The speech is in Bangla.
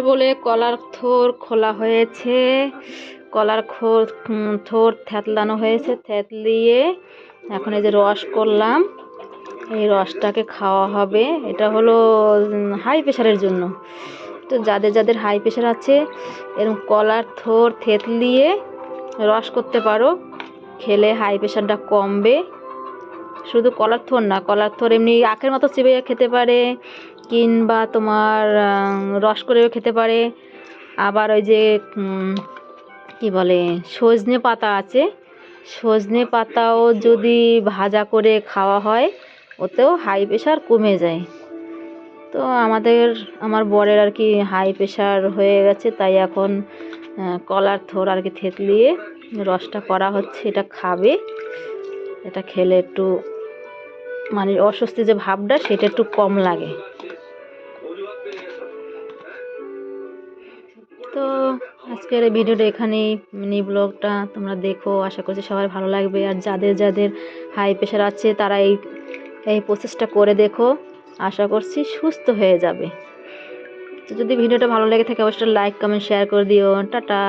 বলে কলার থোর খোলা হয়েছে, কলার থোর থেতলানো হয়েছে, থেতলিয়ে এখন এই যে রস করলাম, এই রসটাকে খাওয়া হবে। এটা হলো হাই প্রেশারের জন্য। তো যাদের যাদের হাই প্রেশার আছে এরকম কলার থোর থেতলিয়ে রস করতে পারো, খেলে হাই প্রেশারটা কমবে। শুধু কলার থোর না, কলার থোর এমনি আখের মতো চিবিয়ে খেতে পারে, কিংবা তোমার রস করেও খেতে পারে। আবার ওই যে কি বলে সজনে পাতা আছে, সজনে পাতাও যদি ভাজা করে খাওয়া হয় ওতেও হাই প্রেশার কমে যায়। তো আমার বরের আর কি হাই প্রেশার হয়ে গেছে, তাই এখন কলার থোর আর কি থেতলিয়ে রসটা করা হচ্ছে, এটা খাবে। এটা খেলে একটু মানে অস্বস্তি যে ভাবটা সেটা একটু কম লাগে। তো আজকের এই ভিডিওটা এখানেই, মিনি ব্লগটা তোমরা দেখো, আশা করছি সবার ভালো লাগবে। আর যাদের যাদের হাই প্রেশার আছে তারা এই প্রসেসটা করে দেখো, আশা করছি সুস্থ হয়ে যাবে। তো যদি ভিডিওটা ভালো লেগে থাকে অবশ্যই লাইক কমেন্ট শেয়ার করে দিও। টাটা।